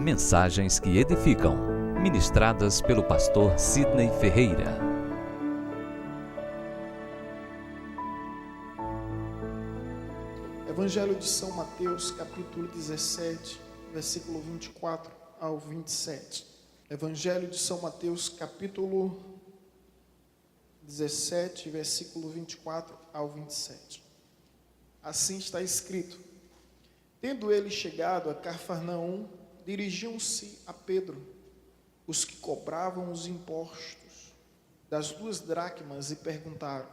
Mensagens que edificam, ministradas pelo pastor Sidney Ferreira. Evangelho de São Mateus, capítulo 17, versículo 24 ao 27. Evangelho de São Mateus, capítulo 17, versículo 24 ao 27. Assim está escrito: Tendo ele chegado a Cafarnaum, dirigiam-se a Pedro os que cobravam os impostos das 2 dracmas e perguntaram: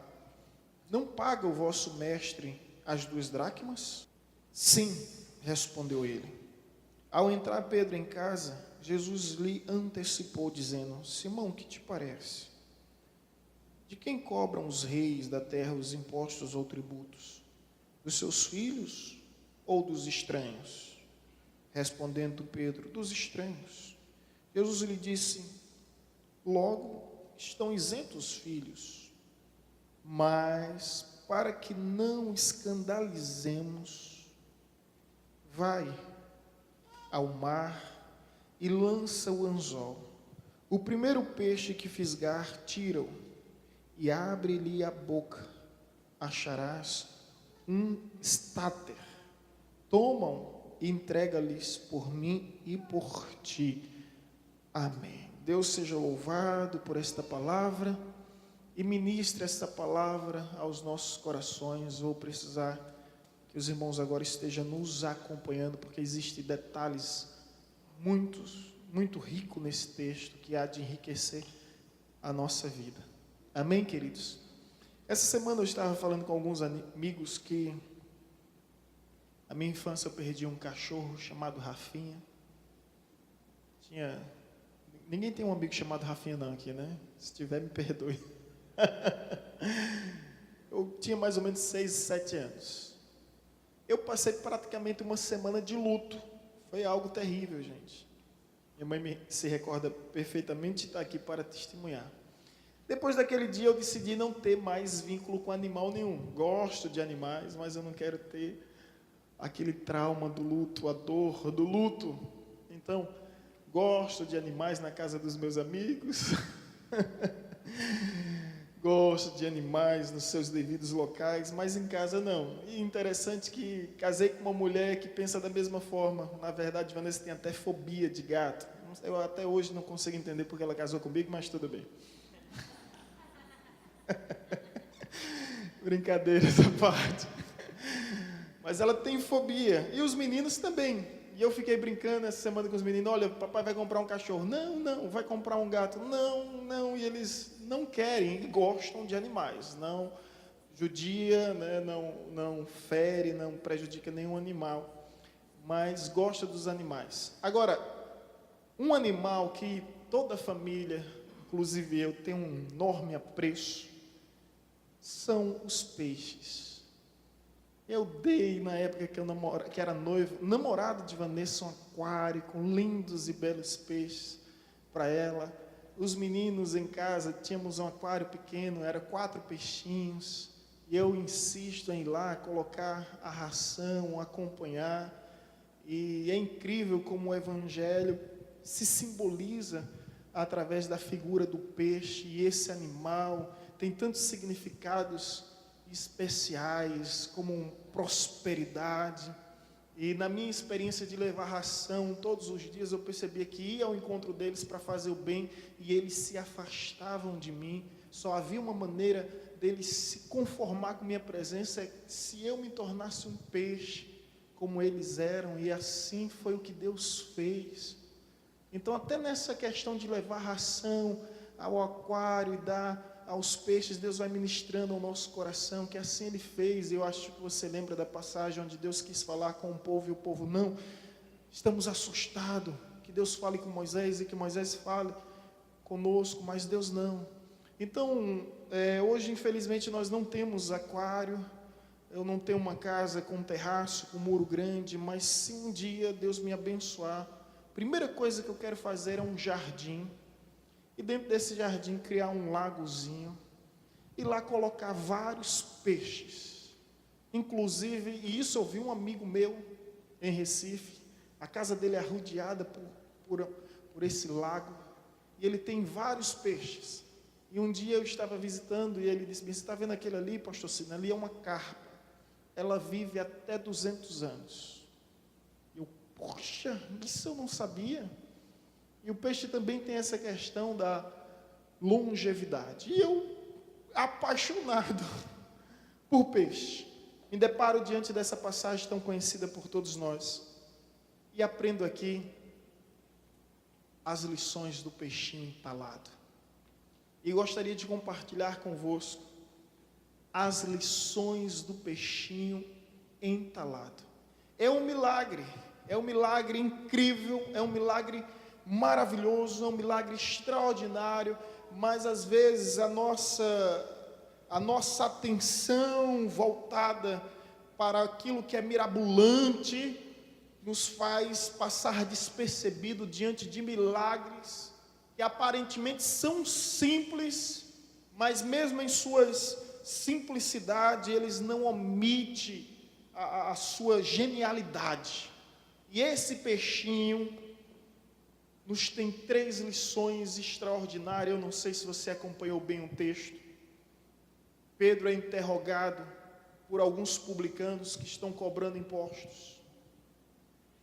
Não paga o vosso mestre as 2 dracmas? Sim, respondeu ele. Ao entrar Pedro em casa, Jesus lhe antecipou, dizendo: Simão, que te parece? De quem cobram os reis da terra os impostos ou tributos? Dos seus filhos ou dos estranhos? Respondendo Pedro: Dos estranhos. Jesus lhe disse: Logo estão isentos os filhos, mas para que não escandalizemos, vai ao mar e lança o anzol. O primeiro peixe que fisgar, tira-o, e abre-lhe a boca, acharás um estáter. Toma-o e entrega-lhes por mim e por ti. Amém. Deus seja louvado por esta palavra e ministre esta palavra aos nossos corações. Vou precisar que os irmãos agora estejam nos acompanhando, porque existem detalhes muito ricos nesse texto que há de enriquecer a nossa vida. Amém, queridos? Essa semana eu estava falando com alguns amigos que na minha infância eu perdi um cachorro chamado Rafinha. Ninguém tem um amigo chamado Rafinha não aqui, né? Se tiver, me perdoe. Eu tinha mais ou menos 6, 7 anos. Eu passei praticamente uma semana de luto. Foi algo terrível, gente. Minha mãe se recorda perfeitamente e está aqui para testemunhar. Depois daquele dia eu decidi não ter mais vínculo com animal nenhum. Gosto de animais, mas eu não quero ter aquele trauma do luto, a dor do luto. Então, gosto de animais na casa dos meus amigos. Gosto de animais nos seus devidos locais, mas em casa não. E interessante que casei com uma mulher que pensa da mesma forma. Na verdade, Vanessa tem até fobia de gato. Eu até hoje não consigo entender porque ela casou comigo, mas tudo bem. Brincadeira essa parte. Mas ela tem fobia. E os meninos também. E eu fiquei brincando essa semana com os meninos: olha, papai vai comprar um cachorro. Não, vai comprar um gato. Não. E eles não querem e gostam de animais. Não judia, né? não fere, não prejudica nenhum animal. Mas gosta dos animais. Agora, um animal que toda a família, inclusive eu, tem um enorme apreço, são os peixes. Eu dei, na época que era noivo, namorado de Vanessa, um aquário com lindos e belos peixes para ela. Os meninos em casa, tínhamos um aquário pequeno, era 4 peixinhos. E eu insisto em ir lá, colocar a ração, acompanhar. E é incrível como o Evangelho se simboliza através da figura do peixe. E esse animal tem tantos significados especiais, como prosperidade. E na minha experiência de levar ração todos os dias, eu percebia que ia ao encontro deles para fazer o bem, e eles se afastavam de mim. Só havia uma maneira deles se conformar com minha presença, se eu me tornasse um peixe como eles eram, e assim foi o que Deus fez. Então, até nessa questão de levar ração ao aquário e dar aos peixes, Deus vai ministrando ao nosso coração, que assim Ele fez. Eu acho que você lembra da passagem onde Deus quis falar com o povo e o povo não. Estamos assustados que Deus fale com Moisés e que Moisés fale conosco, mas Deus não. Então, hoje infelizmente nós não temos aquário, eu não tenho uma casa com terraço, com muro grande, mas se um dia Deus me abençoar, a primeira coisa que eu quero fazer é um jardim. E dentro desse jardim criar um lagozinho e lá colocar vários peixes. Inclusive, e isso eu vi um amigo meu em Recife, a casa dele é arrodeada por por esse lago, e ele tem vários peixes. E um dia eu estava visitando, e ele disse: você está vendo aquele ali, pastor Sidney? Ali é uma carpa, ela vive até 200 anos. Eu, poxa, isso eu não sabia. E o peixe também tem essa questão da longevidade. E eu, apaixonado por peixe, me deparo diante dessa passagem tão conhecida por todos nós, e aprendo aqui as lições do peixinho entalado. E gostaria de compartilhar convosco as lições do peixinho entalado. É um milagre incrível, é um milagre maravilhoso, é um milagre extraordinário, mas às vezes a nossa atenção voltada para aquilo que é mirabolante nos faz passar despercebido diante de milagres que aparentemente são simples, mas mesmo em suas simplicidade, eles não omitem a sua genialidade. E esse peixinho nos tem 3 lições extraordinárias. Eu não sei se você acompanhou bem o texto. Pedro é interrogado por alguns publicanos que estão cobrando impostos.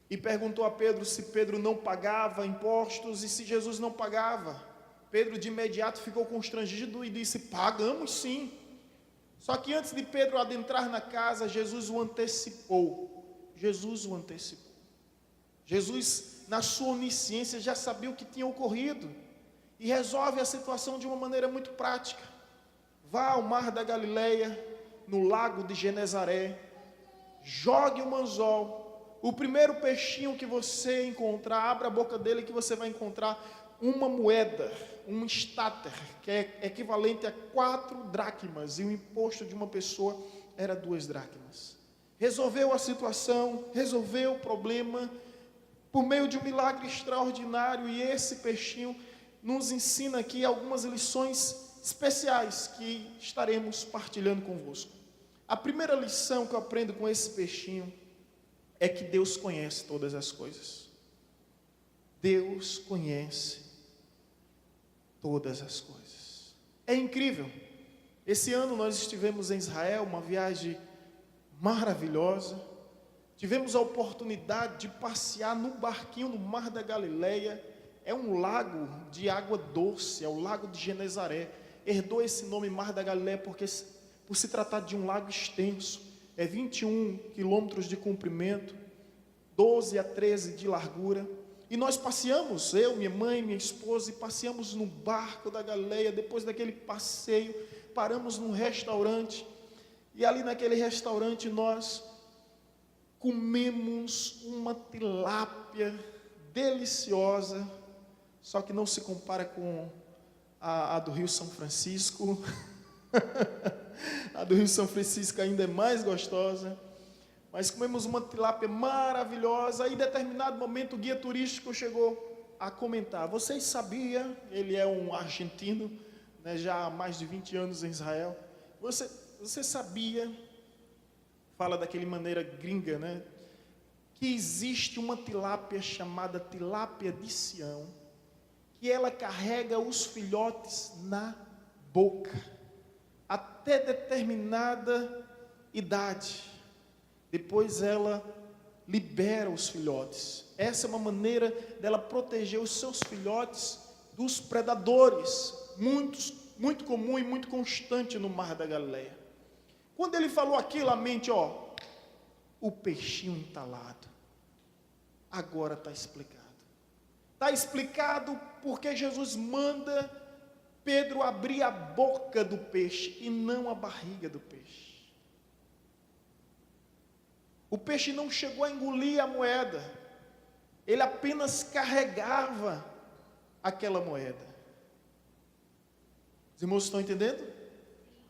E perguntou a Pedro se Pedro não pagava impostos e se Jesus não pagava. Pedro de imediato ficou constrangido e disse: pagamos sim. Só que antes de Pedro adentrar na casa, Jesus o antecipou. Jesus, na sua onisciência, já sabia o que tinha ocorrido e resolve a situação de uma maneira muito prática. Vá ao mar da Galileia, no lago de Genezaré, jogue um anzol. O primeiro peixinho que você encontrar, abra a boca dele que você vai encontrar uma moeda, um estáter, que é equivalente a 4 dracmas, e o imposto de uma pessoa era 2 dracmas. Resolveu a situação, resolveu o problema, por meio de um milagre extraordinário, e esse peixinho nos ensina aqui algumas lições especiais que estaremos partilhando convosco. A primeira lição que eu aprendo com esse peixinho é que Deus conhece todas as coisas. Deus conhece todas as coisas. É incrível. Esse ano nós estivemos em Israel, uma viagem maravilhosa. Tivemos a oportunidade de passear num barquinho no Mar da Galileia. É um lago de água doce, é o lago de Genezaré. Herdou esse nome Mar da Galileia porque, por se tratar de um lago extenso, é 21 quilômetros de comprimento, 12 a 13 de largura. E nós passeamos, eu, minha mãe, minha esposa, e passeamos no barco da Galileia. Depois daquele passeio, paramos num restaurante. E ali naquele restaurante nós comemos uma tilápia deliciosa, só que não se compara com a do Rio São Francisco. A do Rio São Francisco ainda é mais gostosa. Mas comemos uma tilápia maravilhosa. E em determinado momento o guia turístico chegou a comentar: vocês sabiam, ele é um argentino, né, já há mais de 20 anos em Israel, você sabia, fala daquela maneira gringa, né, que existe uma tilápia chamada tilápia de Sião, que ela carrega os filhotes na boca até determinada idade. Depois ela libera os filhotes. Essa é uma maneira dela proteger os seus filhotes dos predadores, muito comum e muito constante no Mar da Galileia. Quando ele falou aquilo, a mente, o peixinho entalado. Agora está explicado. Está explicado porque Jesus manda Pedro abrir a boca do peixe e não a barriga do peixe. O peixe não chegou a engolir a moeda, ele apenas carregava aquela moeda. Os irmãos estão entendendo?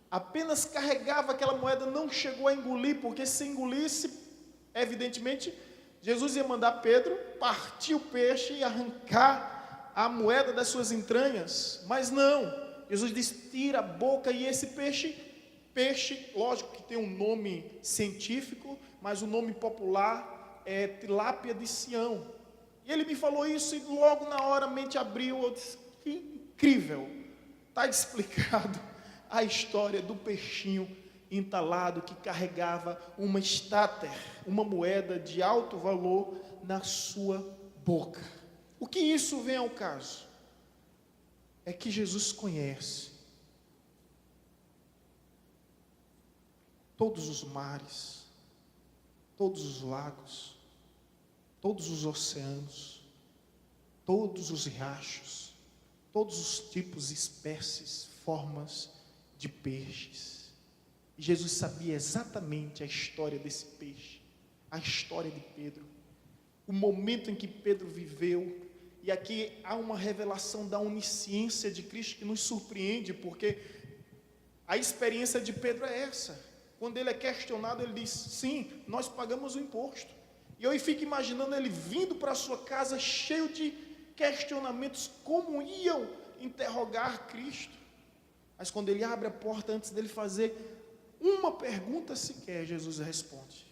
Apenas carregava aquela moeda, não chegou a engolir, porque se engolisse, evidentemente, Jesus ia mandar Pedro partir o peixe e arrancar a moeda das suas entranhas, mas não. Jesus disse: tira a boca. E esse peixe, lógico que tem um nome científico, mas o nome popular é tilápia de Sião. E ele me falou isso e logo na hora a mente abriu. Eu disse, que incrível. Está explicado a história do peixinho entalado que carregava uma estáter, uma moeda de alto valor na sua boca. O que isso vem ao caso? É que Jesus conhece todos os mares, todos os lagos, todos os oceanos, todos os riachos, todos os tipos, espécies, formas de peixes. E Jesus sabia exatamente a história desse peixe, a história de Pedro, o momento em que Pedro viveu. E aqui há uma revelação da onisciência de Cristo que nos surpreende, porque a experiência de Pedro é essa. Quando ele é questionado, ele diz, sim, nós pagamos o imposto. E eu fico imaginando ele vindo para a sua casa cheio de questionamentos, como iam interrogar Cristo. Mas quando ele abre a porta, antes dele fazer uma pergunta sequer, Jesus responde.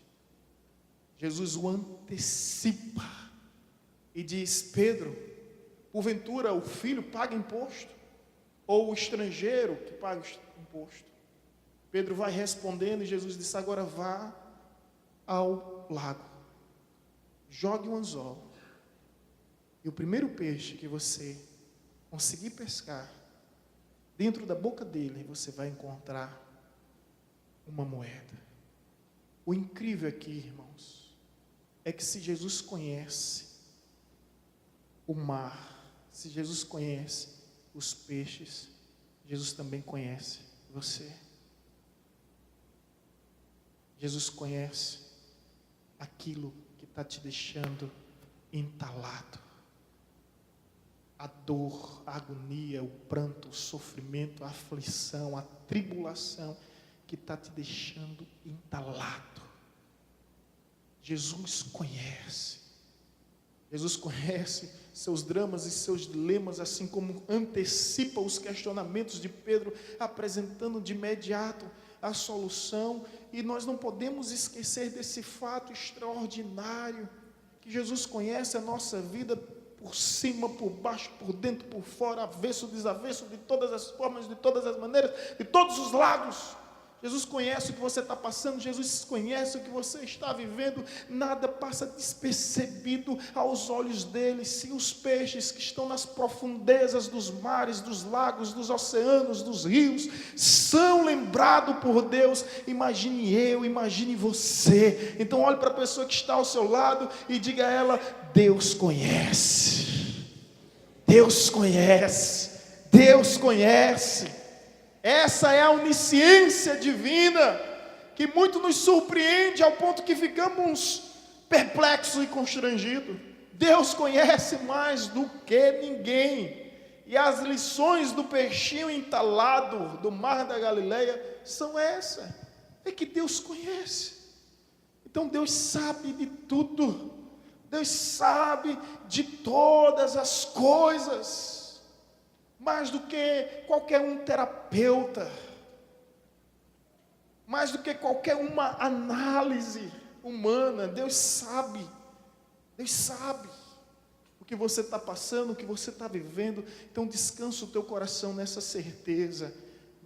Jesus o antecipa e diz, Pedro, porventura o filho paga imposto? Ou o estrangeiro que paga imposto? Pedro vai respondendo e Jesus disse, agora vá ao lago, jogue um anzol, e o primeiro peixe que você conseguir pescar, dentro da boca dele você vai encontrar uma moeda. O incrível aqui, irmãos, é que se Jesus conhece o mar, se Jesus conhece os peixes, Jesus também conhece você. Jesus conhece aquilo que está te deixando entalado. A dor, a agonia, o pranto, o sofrimento, a aflição, a tribulação que está te deixando entalado. Jesus conhece. Jesus conhece seus dramas e seus dilemas, assim como antecipa os questionamentos de Pedro, apresentando de imediato a solução. E nós não podemos esquecer desse fato extraordinário, que Jesus conhece a nossa vida por cima, por baixo, por dentro, por fora, avesso, desavesso, de todas as formas, de todas as maneiras, de todos os lados. Jesus conhece o que você está passando, Jesus conhece o que você está vivendo, nada passa despercebido aos olhos dele. Se os peixes que estão nas profundezas dos mares, dos lagos, dos oceanos, dos rios, são lembrados por Deus, imagine eu, imagine você. Então olhe para a pessoa que está ao seu lado e diga a ela, Deus conhece, Deus conhece, Deus conhece. Essa é a onisciência divina, que muito nos surpreende ao ponto que ficamos perplexos e constrangidos. Deus conhece mais do que ninguém. E as lições do peixinho entalado do mar da Galileia são essa, é que Deus conhece. Então Deus sabe de tudo, Deus sabe de todas as coisas. Mais do que qualquer um terapeuta, mais do que qualquer uma análise humana, Deus sabe o que você está passando, o que você está vivendo. Então descansa o teu coração nessa certeza,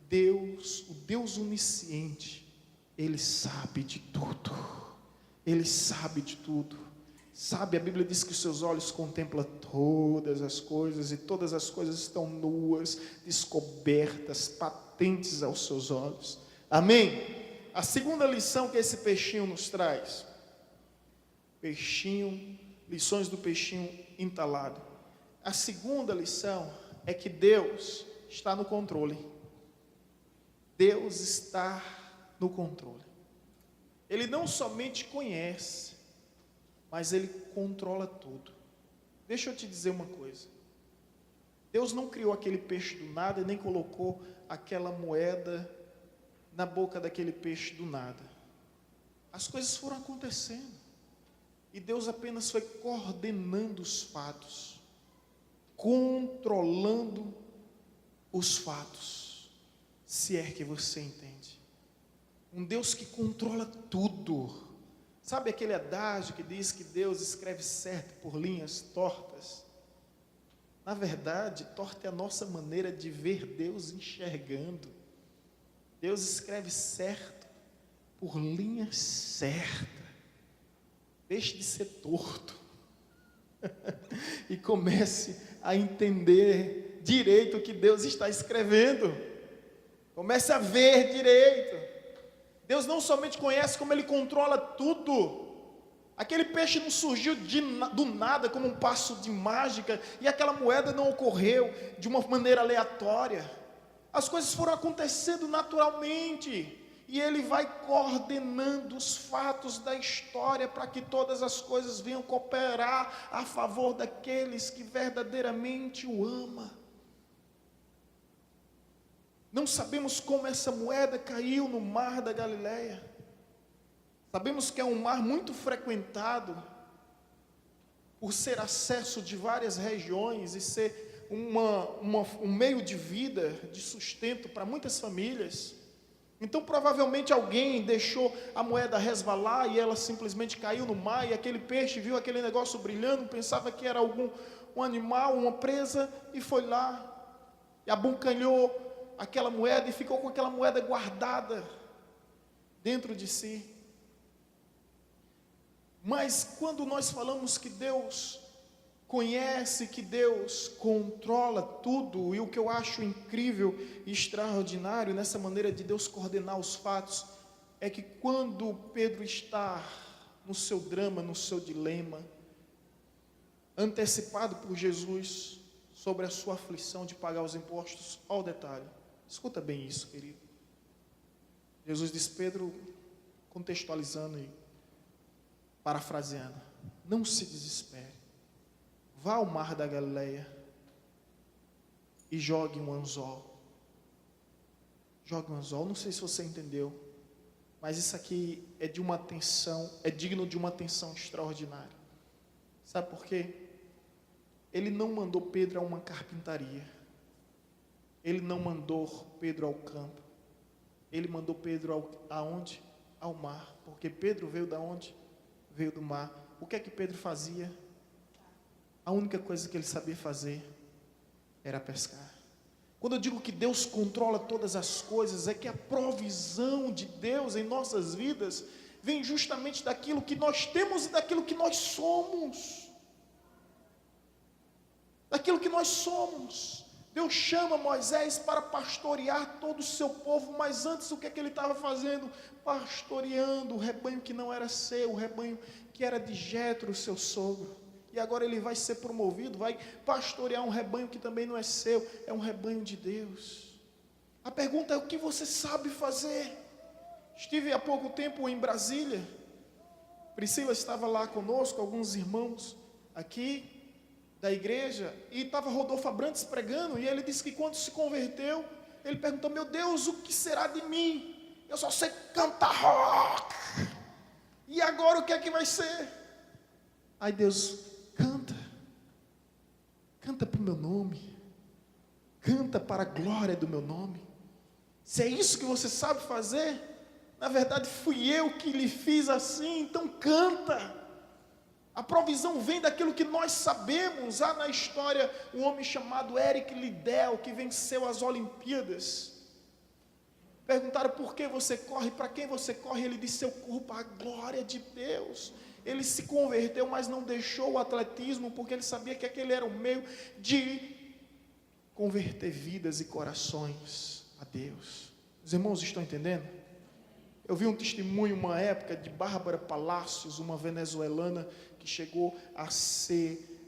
Deus, o Deus onisciente, Ele sabe de tudo, Ele sabe de tudo. Sabe, a Bíblia diz que os seus olhos contemplam todas as coisas, e todas as coisas estão nuas, descobertas, patentes aos seus olhos. Amém? A segunda lição que esse peixinho nos traz, lições do peixinho entalado. A segunda lição é que Deus está no controle. Deus está no controle. Ele não somente conhece, mas Ele controla tudo. Deixa eu te dizer uma coisa. Deus não criou aquele peixe do nada e nem colocou aquela moeda na boca daquele peixe do nada. As coisas foram acontecendo. E Deus apenas foi coordenando os fatos, controlando os fatos, se é que você entende. Um Deus que controla tudo. Sabe aquele adágio que diz que Deus escreve certo por linhas tortas? Na verdade, torta é a nossa maneira de ver Deus enxergando. Deus escreve certo por linhas certas. Deixe de ser torto. E comece a entender direito o que Deus está escrevendo. Comece a ver direito. Deus não somente conhece, como Ele controla tudo. Aquele peixe não surgiu do nada, como um passo de mágica, e aquela moeda não ocorreu de uma maneira aleatória. As coisas foram acontecendo naturalmente, e Ele vai coordenando os fatos da história, para que todas as coisas venham cooperar a favor daqueles que verdadeiramente o amam. Não sabemos como essa moeda caiu no mar da Galileia. Sabemos que é um mar muito frequentado, por ser acesso de várias regiões e ser um meio de vida, de sustento para muitas famílias. Então provavelmente alguém deixou a moeda resvalar e ela simplesmente caiu no mar, e aquele peixe viu aquele negócio brilhando, pensava que era um animal, uma presa, e foi lá, e abocanhou aquela moeda e ficou com aquela moeda guardada dentro de si. Mas quando nós falamos que Deus conhece, que Deus controla tudo, e o que eu acho incrível e extraordinário nessa maneira de Deus coordenar os fatos, é que quando Pedro está no seu drama, no seu dilema, antecipado por Jesus sobre a sua aflição de pagar os impostos, olha o detalhe, escuta bem isso, querido. Jesus diz: Pedro, contextualizando e parafraseando, não se desespere, vá ao mar da Galileia e jogue um anzol. Jogue um anzol. Não sei se você entendeu, mas isso aqui é de uma atenção, é digno de uma atenção extraordinária. Sabe por quê? Ele não mandou Pedro a uma carpintaria. Ele não mandou Pedro ao campo. Ele mandou Pedro aonde? Ao mar. Porque Pedro veio da onde? Veio do mar. O que é que Pedro fazia? A única coisa que ele sabia fazer era pescar. Quando eu digo que Deus controla todas as coisas, é que a provisão de Deus em nossas vidas vem justamente daquilo que nós temos e daquilo que nós somos. Daquilo que nós somos. Deus chama Moisés para pastorear todo o seu povo, mas antes o que é que ele estava fazendo? Pastoreando o rebanho que não era seu, o rebanho que era de Jetro, seu sogro. E agora ele vai ser promovido, vai pastorear um rebanho que também não é seu, é um rebanho de Deus. A pergunta é: o que você sabe fazer? Estive há pouco tempo em Brasília, Priscila estava lá conosco, alguns irmãos aqui da igreja, e estava Rodolfo Abrantes pregando, e ele disse que quando se converteu, ele perguntou: meu Deus, o que será de mim? Eu só sei cantar rock, e agora o que é que vai ser? Aí Deus: canta para o meu nome, canta para a glória do meu nome. Se é isso que você sabe fazer, na verdade fui eu que lhe fiz assim, então canta. A provisão vem daquilo que nós sabemos. Há na história um homem chamado Eric Liddell, que venceu as Olimpíadas. Perguntaram: por que você corre? Para quem você corre? Ele disse: eu corro para a glória de Deus. Ele se converteu, mas não deixou o atletismo, porque ele sabia que aquele era o meio de converter vidas e corações a Deus. Os irmãos estão entendendo? Eu vi um testemunho, uma época, de Bárbara Palacios, uma venezuelana que chegou a ser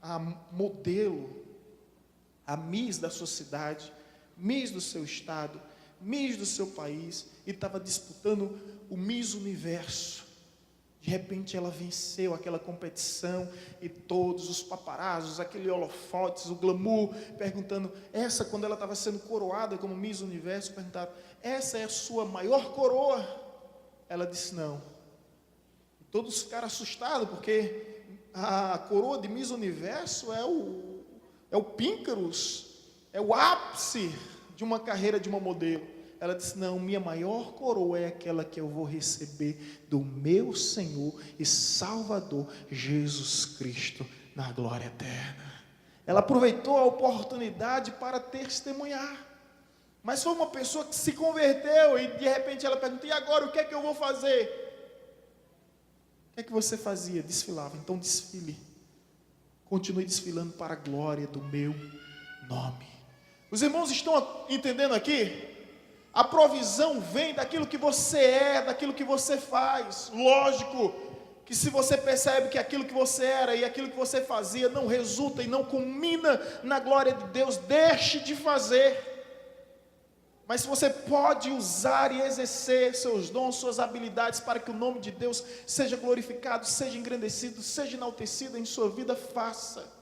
a modelo, a Miss da sua cidade, Miss do seu estado, Miss do seu país, e estava disputando o Miss Universo. De repente ela venceu aquela competição, e todos os paparazzos, aquele holofotes, o glamour, perguntando, essa, quando ela estava sendo coroada como Miss Universo, perguntaram: essa é a sua maior coroa? Ela disse: não. E todos ficaram assustados, porque a coroa de Miss Universo é o píncaros, é o ápice de uma carreira de uma modelo. Ela disse: não, minha maior coroa é aquela que eu vou receber do meu Senhor e Salvador Jesus Cristo na glória eterna. Ela aproveitou a oportunidade para testemunhar. Mas foi uma pessoa que se converteu e de repente ela perguntou: e agora o que é que eu vou fazer? O que é que você fazia? Desfilava. Então desfile. Continue desfilando para a glória do meu nome. Os irmãos estão entendendo aqui? A provisão vem daquilo que você é, daquilo que você faz. Lógico que se você percebe que aquilo que você era e aquilo que você fazia não resulta e não culmina na glória de Deus, deixe de fazer. Mas você pode usar e exercer seus dons, suas habilidades para que o nome de Deus seja glorificado, seja engrandecido, seja enaltecido em sua vida, faça.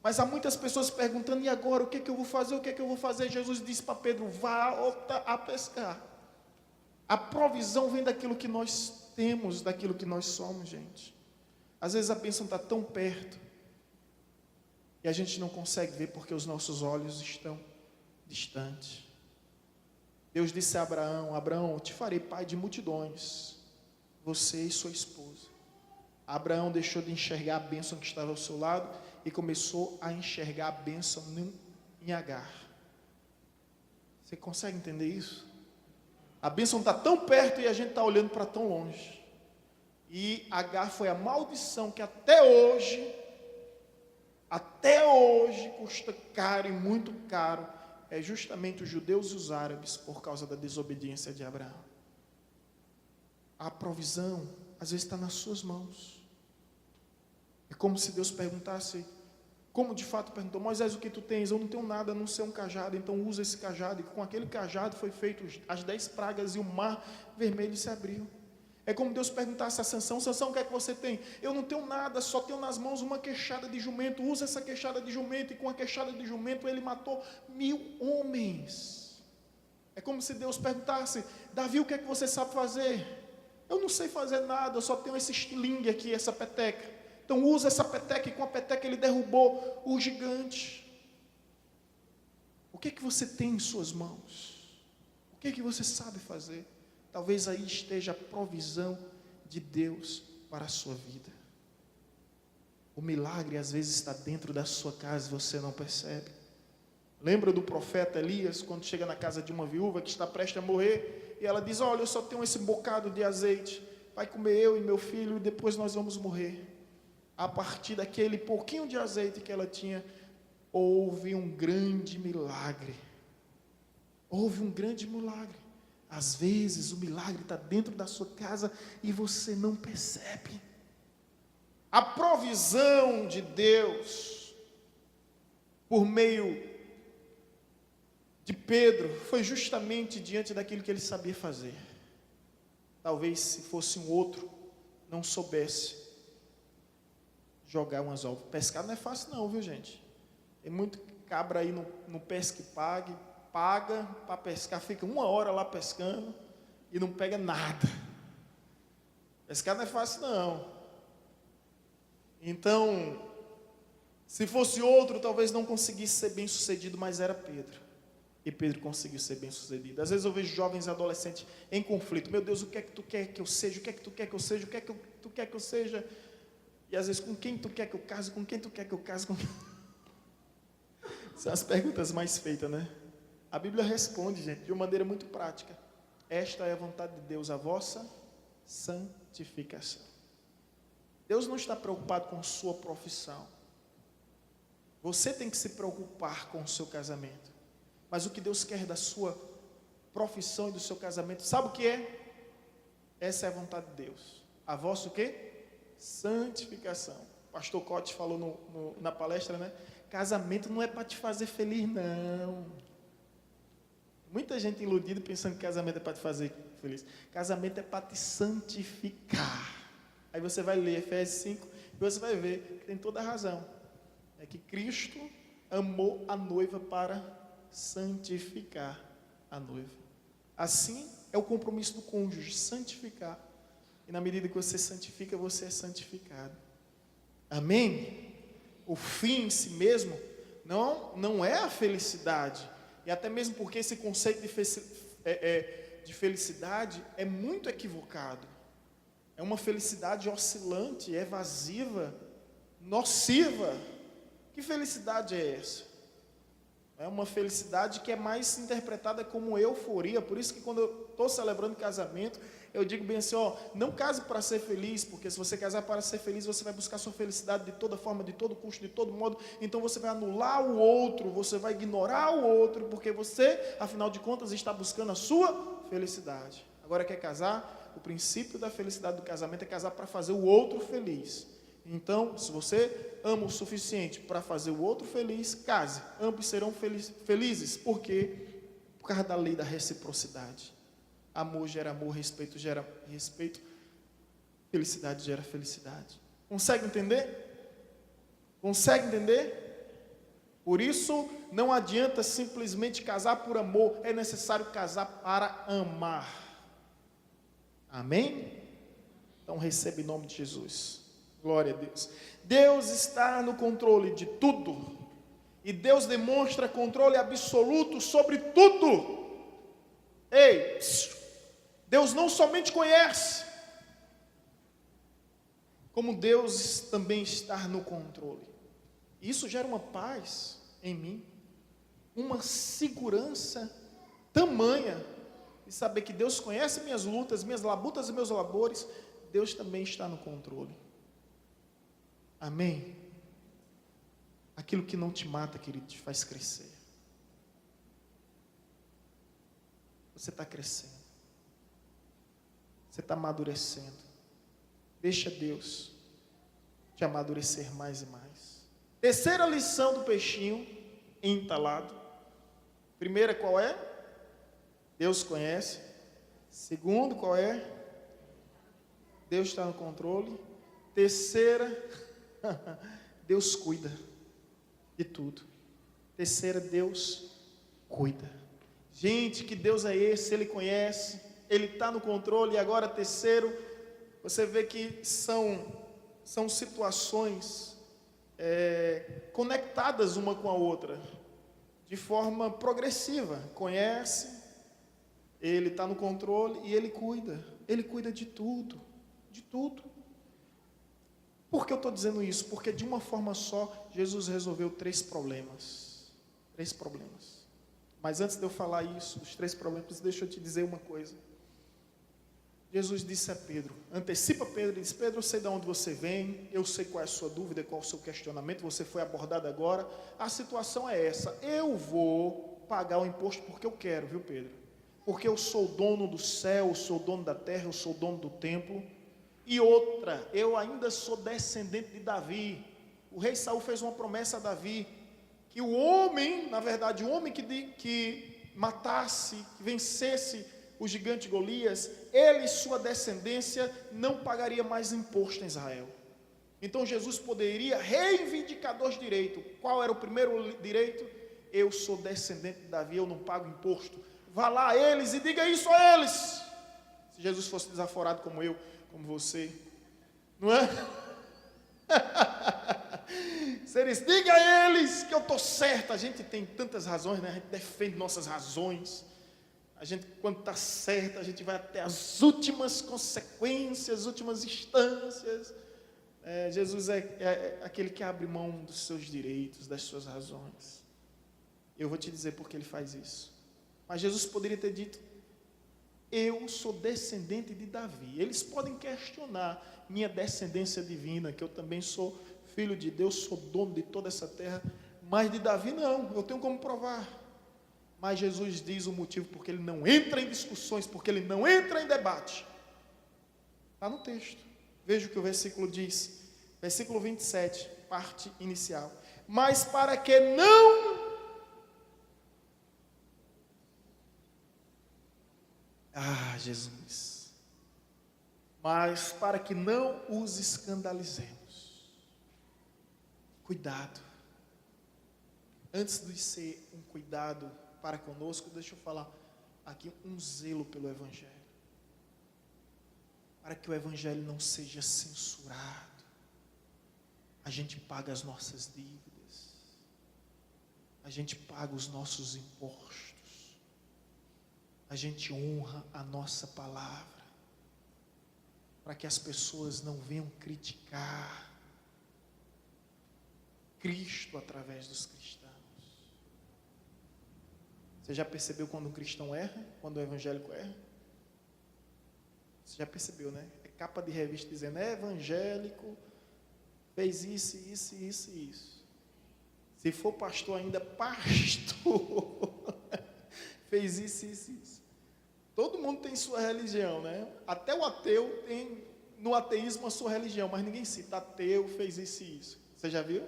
Mas há muitas pessoas perguntando: e agora, o que é que eu vou fazer? O que é que eu vou fazer? Jesus disse para Pedro: vá a pescar. A provisão vem daquilo que nós temos, daquilo que nós somos, gente. Às vezes a bênção está tão perto e a gente não consegue ver porque os nossos olhos estão distantes. Deus disse a Abraão: Abraão, eu te farei pai de multidões, você e sua esposa. Abraão deixou de enxergar a bênção que estava ao seu lado e começou a enxergar a bênção em Agar. Você consegue entender isso? A bênção está tão perto e a gente está olhando para tão longe. E Agar foi a maldição que até hoje custa caro e muito caro. É justamente os judeus e os árabes por causa da desobediência de Abraão. A provisão às vezes está nas suas mãos. É como se Deus perguntasse, como de fato perguntou: Moisés, o que tu tens? Eu não tenho nada a não ser um cajado. Então usa esse cajado. E com aquele cajado foi feito as 10 pragas e o mar vermelho se abriu. É como Deus perguntasse a Sansão: Sansão, o que é que você tem? Eu não tenho nada, só tenho nas mãos uma queixada de jumento. Usa essa queixada de jumento. E com a queixada de jumento ele matou 1000 homens. É como se Deus perguntasse: Davi, o que é que você sabe fazer? Eu não sei fazer nada, eu só tenho esse estilingue aqui, essa peteca. Então usa essa peteca, e com a peteca ele derrubou o gigante. O que é que você tem em suas mãos? O que é que você sabe fazer? Talvez aí esteja a provisão de Deus para a sua vida. O milagre às vezes está dentro da sua casa e você não percebe. Lembra do profeta Elias, quando chega na casa de uma viúva que está prestes a morrer, e ela diz: olha, eu só tenho esse bocado de azeite, vai comer eu e meu filho e depois nós vamos morrer. A partir daquele pouquinho de azeite que ela tinha, houve um grande milagre. Houve um grande milagre. Às vezes o milagre está dentro da sua casa e você não percebe. A provisão de Deus, por meio de Pedro, foi justamente diante daquilo que ele sabia fazer. Talvez se fosse um outro, não soubesse jogar umas ovas. Pescar não é fácil não, viu gente? Tem muito cabra aí no pesca e paga para pescar, fica 1 hora lá pescando e não pega nada. Pescar não é fácil não. Então, se fosse outro, talvez não conseguisse ser bem sucedido, mas era Pedro. E Pedro conseguiu ser bem sucedido. Às vezes eu vejo jovens e adolescentes em conflito. Meu Deus, o que é que tu quer que eu seja? O que é que tu quer que eu seja? O que é que tu quer que eu seja? E às vezes, com quem tu quer que eu case? Com quem tu quer que eu case? São as perguntas mais feitas, né? A Bíblia responde, gente, de uma maneira muito prática. Esta é a vontade de Deus, a vossa santificação. Deus não está preocupado com sua profissão. Você tem que se preocupar com o seu casamento. Mas o que Deus quer da sua profissão e do seu casamento, sabe o que é? Essa é a vontade de Deus. A vossa o quê? Santificação. O pastor Cote falou na palestra, né? Casamento não é para te fazer feliz, não. Muita gente iludida pensando que casamento é para te fazer feliz. Casamento é para te santificar. Aí você vai ler Efésios 5 e você vai ver que tem toda a razão. É que Cristo amou a noiva para santificar a noiva. Assim é o compromisso do cônjuge, santificar. E na medida que você santifica, você é santificado. Amém? O fim em si mesmo não é a felicidade. e até mesmo porque esse conceito de felicidade é muito equivocado. É uma felicidade oscilante, evasiva, nociva. Que felicidade é essa? É uma felicidade que é mais interpretada como euforia. Por isso que quando eu estou celebrando casamento, eu digo bem assim, não case para ser feliz, porque se você casar para ser feliz, você vai buscar sua felicidade de toda forma, de todo custo, de todo modo. Então você vai anular o outro, você vai ignorar o outro, porque você, afinal de contas, está buscando a sua felicidade. Agora quer casar? O princípio da felicidade do casamento é casar para fazer o outro feliz. Então, se você ama o suficiente para fazer o outro feliz, case. Ambos serão felizes. Por quê? Por causa da lei da reciprocidade. Amor gera amor, respeito gera respeito, felicidade gera felicidade. Consegue entender? Consegue entender? Por isso, não adianta simplesmente casar por amor, é necessário casar para amar. Amém? Então receba em nome de Jesus. Glória a Deus. Deus está no controle de tudo. E Deus demonstra controle absoluto sobre tudo. Ei, Deus não somente conhece, como Deus também está no controle. Isso gera uma paz em mim, uma segurança tamanha, de saber que Deus conhece minhas lutas, minhas labutas e meus labores. Deus também está no controle. Amém? Aquilo que não te mata, querido, te faz crescer. Você está crescendo. Você está amadurecendo. Deixa Deus te amadurecer mais e mais. Terceira lição do peixinho entalado. Primeira, qual é? Deus conhece. Segundo, qual é? Deus está no controle. Terceira, Deus cuida de tudo. Terceira, Deus cuida. Gente, que Deus é esse? Ele conhece, Ele está no controle. E agora, terceiro, você vê que são situações conectadas uma com a outra, de forma progressiva. Conhece, Ele está no controle e Ele cuida de tudo, de tudo. Por que eu estou dizendo isso? Porque de uma forma só, Jesus resolveu 3 problemas. 3 problemas. Mas antes de eu falar isso, dos 3 problemas, deixa eu te dizer uma coisa. Jesus disse a Pedro, antecipa Pedro, e disse: Pedro, eu sei de onde você vem, eu sei qual é a sua dúvida, qual é o seu questionamento, você foi abordado agora, a situação é essa, eu vou pagar o imposto porque eu quero, viu, Pedro? Porque eu sou dono do céu, eu sou dono da terra, eu sou dono do templo. E outra, eu ainda sou descendente de Davi. O rei Saul fez uma promessa a Davi, que o homem, na verdade, o homem que matasse, que vencesse o gigante Golias, ele e sua descendência não pagaria mais imposto em Israel. Então Jesus poderia reivindicar 2 direitos. Qual era o primeiro direito? Eu sou descendente de Davi, eu não pago imposto. Vá lá a eles e diga isso a eles. Se Jesus fosse desaforado como eu, como você, não é? Se eles, diga a eles que eu estou certo. A gente tem tantas razões, né? A gente defende nossas razões. A gente, quando está certo, a gente vai até as últimas consequências, as últimas instâncias. Jesus é aquele que abre mão dos seus direitos, das suas razões. Eu vou te dizer por que ele faz isso. Mas Jesus poderia ter dito: eu sou descendente de Davi. Eles podem questionar minha descendência divina, que eu também sou filho de Deus, sou dono de toda essa terra, mas de Davi não, eu tenho como provar. Mas Jesus diz o motivo porque ele não entra em discussões, porque ele não entra em debate. Está no texto. Veja o que o versículo diz. Versículo 27, parte inicial. Mas para que não... Jesus. Mas para que não os escandalizemos. Cuidado. Antes de ser um cuidado para conosco, deixa eu falar aqui um zelo pelo Evangelho. Para que o Evangelho não seja censurado. A gente paga as nossas dívidas. a gente paga os nossos impostos, a gente honra a nossa palavra, para que as pessoas não venham criticar Cristo através dos cristãos. Você já percebeu quando um cristão erra? Quando o evangélico erra? Você já percebeu, né? É capa de revista dizendo, evangélico, fez isso, isso, isso e isso. Se for pastor ainda, pastor, fez isso, isso, isso. Todo mundo tem sua religião, né? Até o ateu tem, no ateísmo, a sua religião, mas ninguém cita, ateu fez isso e isso. Você já viu?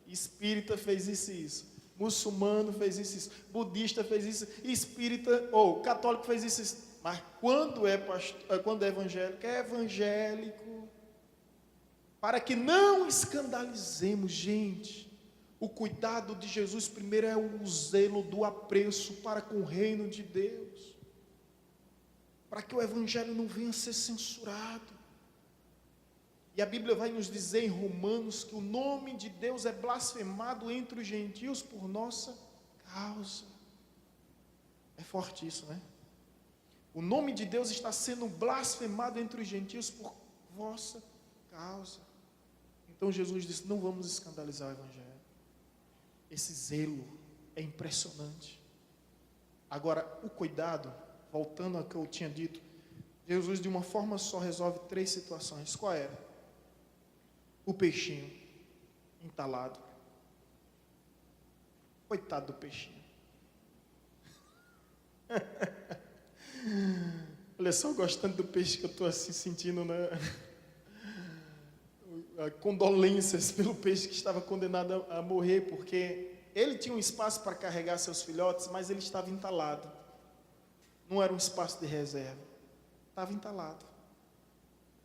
Espírita fez isso e isso. Muçulmano fez isso e isso. Budista fez isso. Espírita, ou católico fez isso e isso. Mas quando é evangélico, é evangélico. Para que não escandalizemos, gente. O cuidado de Jesus primeiro é o zelo do apreço para com o reino de Deus. Para que o evangelho não venha a ser censurado. E a Bíblia vai nos dizer em Romanos que o nome de Deus é blasfemado entre os gentios por nossa causa. É forte isso, né? O nome de Deus está sendo blasfemado entre os gentios por vossa causa. Então Jesus disse, não vamos escandalizar o evangelho. Esse zelo é impressionante. Agora, o cuidado, voltando ao que eu tinha dito, Jesus de uma forma só resolve 3 situações. Qual era? O peixinho entalado. Coitado do peixinho. Olha só, gostando do peixe que eu estou assim sentindo, né? Condolências pelo peixe que estava condenado a morrer, porque ele tinha um espaço para carregar seus filhotes, mas ele estava entalado. Não era um espaço de reserva. Estava entalado.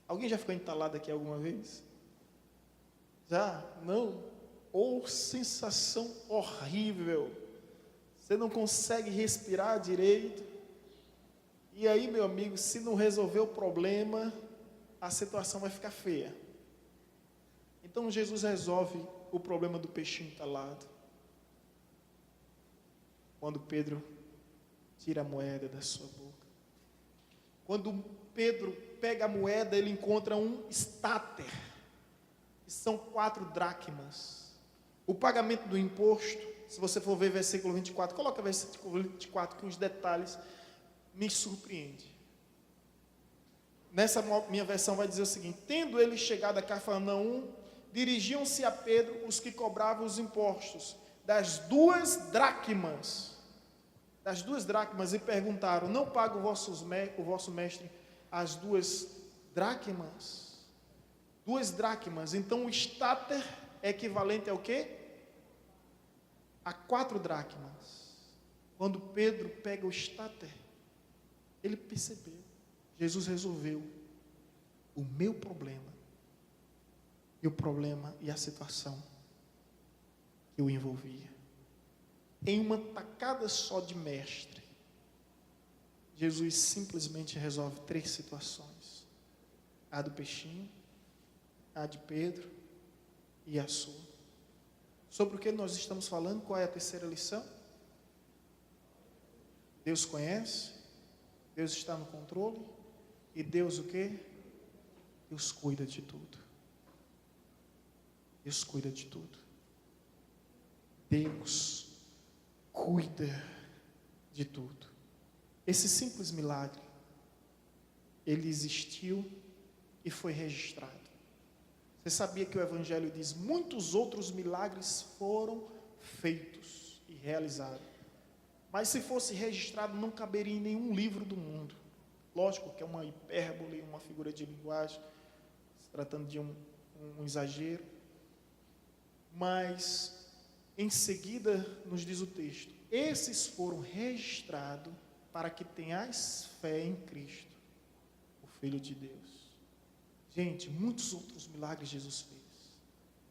Alguém já ficou entalado aqui alguma vez? Já? Não? Ou sensação horrível. Você não consegue respirar direito. E aí, meu amigo, se não resolver o problema, a situação vai ficar feia. Então Jesus resolve o problema do peixinho entalado. Quando Pedro tira a moeda da sua boca. Quando Pedro pega a moeda, ele encontra um estáter, que são 4 dracmas. O pagamento do imposto, se você for ver versículo 24, coloca versículo 24, que uns detalhes me surpreendem. Nessa minha versão vai dizer o seguinte: tendo ele chegado a Cafarnaum, dirigiam-se a Pedro os que cobravam os impostos das 2 dracmas. Das 2 dracmas, e perguntaram: não paga o vosso mestre as 2 dracmas? 2 dracmas. Então o estáter é equivalente ao quê? A 4 dracmas. Quando Pedro pega o estáter, ele percebeu. Jesus resolveu o meu problema e o problema e a situação que o envolvia. Em uma tacada só de mestre, Jesus simplesmente resolve 3 situações: a do peixinho, a de Pedro e a sua. Sobre o que nós estamos falando? Qual é a terceira lição? Deus conhece, Deus está no controle, e Deus o quê? Deus cuida de tudo. Deus cuida de tudo. Deus cuida de tudo. Esse simples milagre, ele existiu e foi registrado. Você sabia que o Evangelho diz: muitos outros milagres foram feitos e realizados, mas se fosse registrado não caberia em nenhum livro do mundo. Lógico que é uma hipérbole, uma figura de linguagem, se tratando de um exagero, mas em seguida nos diz o texto: esses foram registrados para que tenhais fé em Cristo, o Filho de Deus. Gente, muitos outros milagres Jesus fez,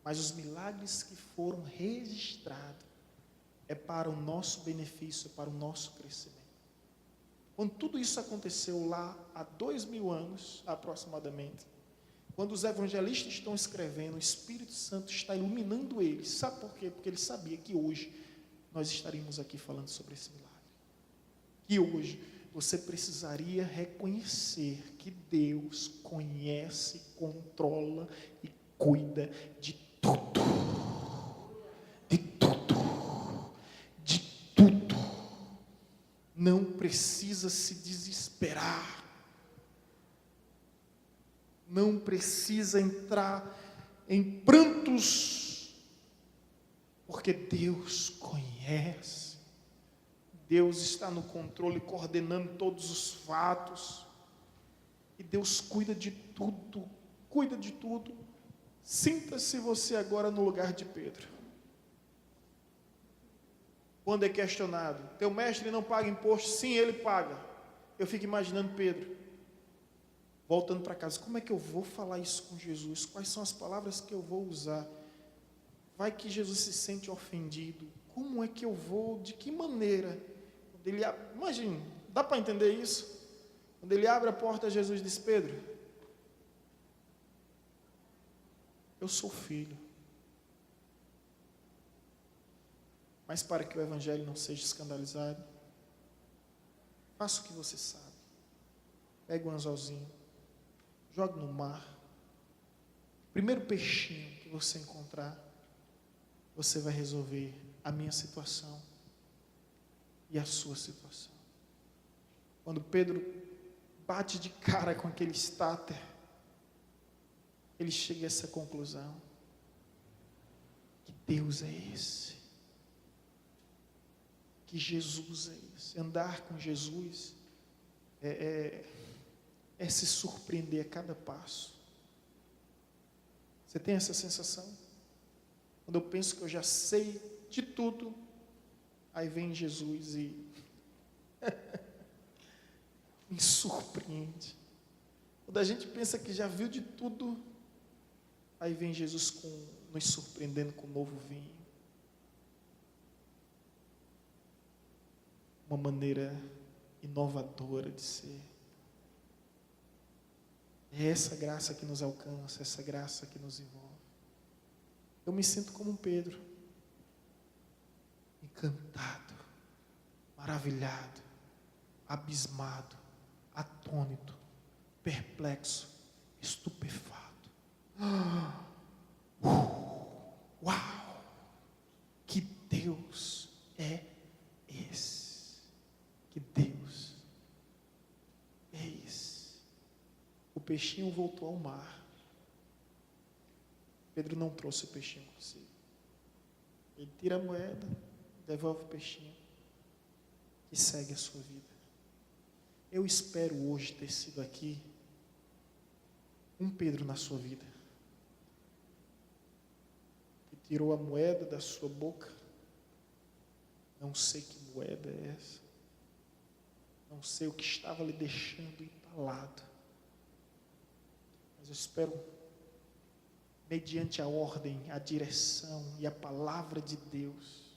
mas os milagres que foram registrados é para o nosso benefício, é para o nosso crescimento. Quando tudo isso aconteceu lá há 2000 anos aproximadamente, quando os evangelistas estão escrevendo, o Espírito Santo está iluminando eles. Sabe por quê? Porque ele sabia que hoje nós estaríamos aqui falando sobre esse milagre. Que hoje você precisaria reconhecer que Deus conhece, controla e cuida de tudo. De tudo. De tudo. Não precisa se desesperar. Não precisa entrar em prantos, porque Deus conhece. Deus está no controle, coordenando todos os fatos. E Deus cuida de tudo, cuida de tudo. Sinta-se você agora no lugar de Pedro. Quando é questionado, teu mestre não paga imposto? Sim, ele paga. Eu fico imaginando Pedro, voltando para casa, como é que eu vou falar isso com Jesus? Quais são as palavras que eu vou usar? Vai que Jesus se sente ofendido. Como é que eu vou? De que maneira? Imagine, dá para entender isso? Quando ele abre a porta, Jesus diz: Pedro, eu sou filho. Mas para que o evangelho não seja escandalizado, faça o que você sabe. Pega um anzolzinho, jogue no mar. Primeiro peixinho que você encontrar, você vai resolver a minha situação e a sua situação. Quando Pedro bate de cara com aquele estáter, ele chega a essa conclusão: que Deus é esse, que Jesus é esse. Andar com Jesus é se surpreender a cada passo. Você tem essa sensação? Quando eu penso que eu já sei de tudo, aí vem Jesus e me surpreende. Quando a gente pensa que já viu de tudo, aí vem Jesus nos surpreendendo com um novo vinho. Uma maneira inovadora de ser. É essa graça que nos alcança, essa graça que nos envolve. Eu me sinto como um Pedro, encantado, maravilhado, abismado, atônito, perplexo, estupefato. Uau! Que Deus é esse? Que Deus é esse? O peixinho voltou ao mar. Pedro não trouxe o peixinho consigo. Ele tira a moeda, devolve o peixinho e segue a sua vida. Eu espero hoje ter sido aqui um Pedro na sua vida, que tirou a moeda da sua boca. Não sei que moeda é essa, não sei o que estava lhe deixando entalado, mas eu espero, mediante a ordem, a direção e a palavra de Deus.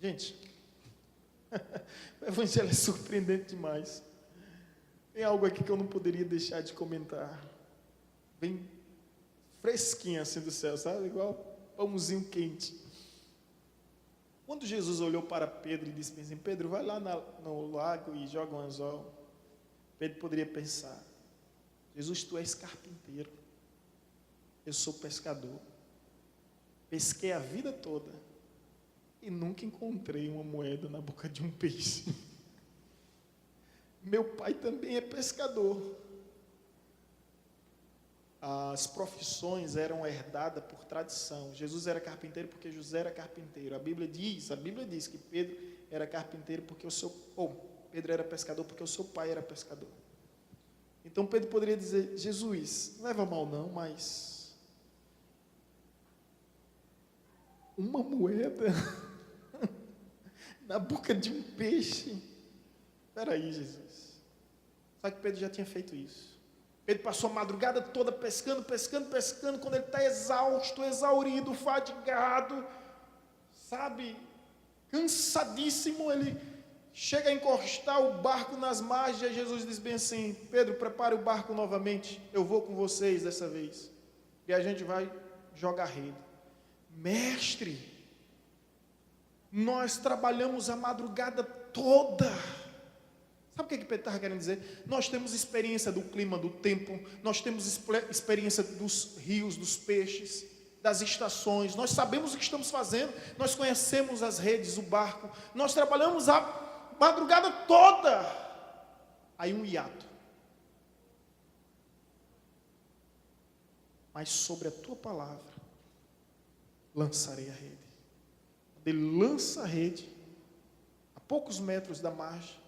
Gente, o evangelho é surpreendente demais. Tem algo aqui que eu não poderia deixar de comentar. Bem fresquinho assim do céu, sabe? Igual pãozinho quente. Quando Jesus olhou para Pedro e disse assim: Pedro, vai lá no lago e joga um anzol. Pedro poderia pensar: Jesus, tu és carpinteiro, eu sou pescador, pesquei a vida toda e nunca encontrei uma moeda na boca de um peixe. Meu pai também é pescador. As profissões eram herdadas por tradição. Jesus era carpinteiro porque José era carpinteiro. A Bíblia diz que Pedro era carpinteiro porque Pedro era pescador porque o seu pai era pescador. Então Pedro poderia dizer: Jesus, não leva a mal não, mas uma moeda na boca de um peixe. Espera aí, Jesus. Só que Pedro já tinha feito isso. Pedro passou a madrugada toda pescando. Quando ele está exausto, exaurido, fadigado, sabe, cansadíssimo, ele chega a encostar o barco nas margens. E Jesus diz bem assim: Pedro, prepare o barco novamente, eu vou com vocês dessa vez, e a gente vai jogar rede. Mestre, Nós trabalhamos a madrugada toda. Sabe o que Pedro estava querendo dizer? Nós temos experiência do clima, do tempo, nós temos experiência dos rios, dos peixes, das estações, nós sabemos o que estamos fazendo, nós conhecemos as redes, o barco, nós trabalhamos a madrugada toda. Aí um hiato. Mas sobre a tua palavra lançarei a rede. Ele lança a rede, a poucos metros da margem,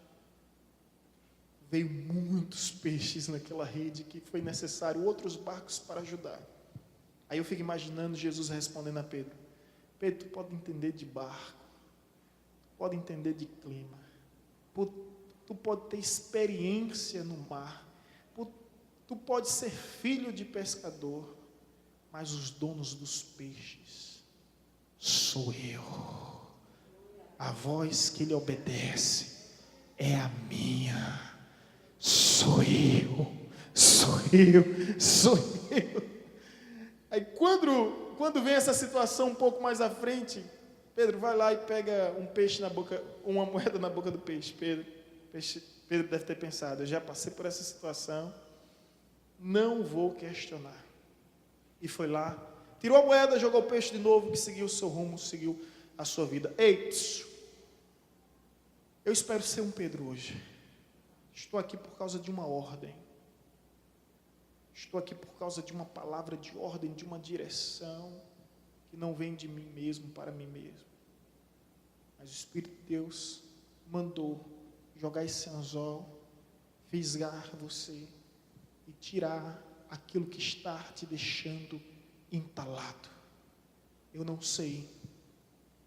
veio muitos peixes naquela rede que foi necessário outros barcos para ajudar. Aí eu fico imaginando Jesus respondendo a Pedro: Pedro, tu pode entender de barco, pode entender de clima, tu pode ter experiência no mar, tu pode ser filho de pescador, mas os donos dos peixes sou eu. A voz que ele obedece é a minha. Sou eu. Aí quando vem essa situação um pouco mais à frente, Pedro vai lá e pega um peixe na boca, uma moeda na boca do peixe. Pedro deve ter pensado: eu já passei por essa situação, não vou questionar. E foi lá, tirou a moeda, jogou o peixe de novo, que seguiu o seu rumo, seguiu a sua vida. Ei, eu espero ser um Pedro hoje. Estou aqui por causa de uma ordem. Estou aqui por causa de uma palavra de ordem, de uma direção que não vem de mim mesmo para mim mesmo. Mas o Espírito de Deus mandou jogar esse anzol, fisgar você e tirar aquilo que está te deixando entalado. Eu não sei,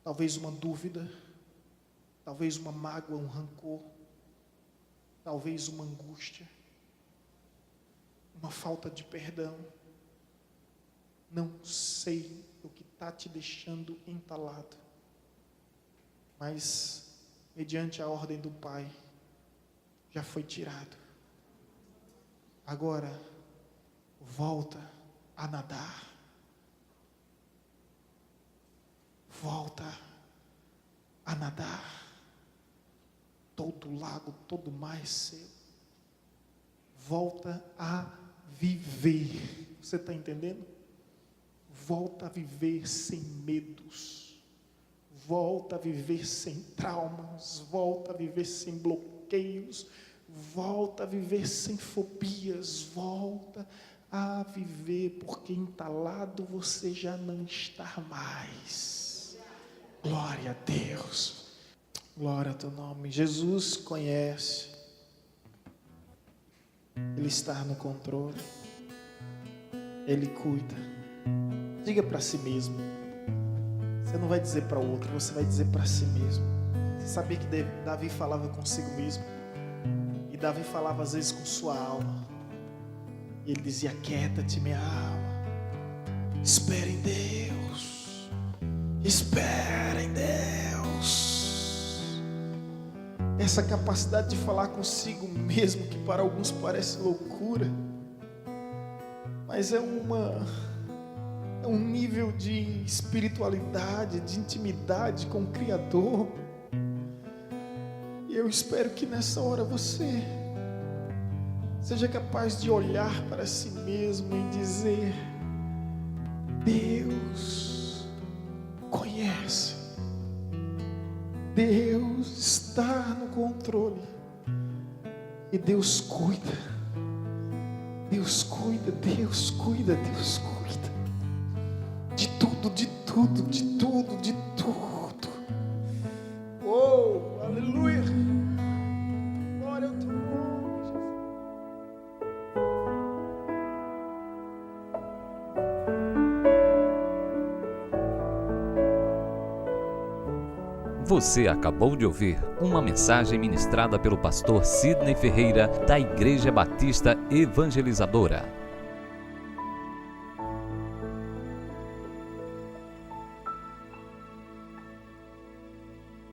talvez uma dúvida, talvez uma mágoa, um rancor, talvez uma angústia, uma falta de perdão. Não sei o que está te deixando entalado, mas mediante a ordem do Pai já foi tirado. Agora volta a nadar, volta a nadar. Todo lago, todo mar é seu. Volta a viver. Você está entendendo? Volta a viver sem medos. Volta a viver sem traumas. Volta a viver sem bloqueios. Volta a viver sem fobias. Volta a viver, porque entalado você já não está mais. Glória a Deus. Glória ao teu nome. Jesus conhece. Ele está no controle. Ele cuida. Diga para si mesmo. Você não vai dizer para outro, você vai dizer para si mesmo. Você sabia que Davi falava consigo mesmo? E Davi falava às vezes com sua alma. E ele dizia: aquieta-te, minha alma. Espera em Deus. Espera em Deus. Essa capacidade de falar consigo mesmo, que para alguns parece loucura, mas é um nível de espiritualidade, de intimidade com o Criador. E eu espero que nessa hora você seja capaz de olhar para si mesmo e dizer: Deus conhece. Deus está no controle. E Deus cuida. Deus cuida, Deus cuida, Deus cuida. De tudo, de tudo, de tudo, de tudo. Oh, aleluia. Glória ao teu nome, Jesus. Você acabou de ouvir uma mensagem ministrada pelo pastor Sidney Ferreira, da Igreja Batista Evangelizadora.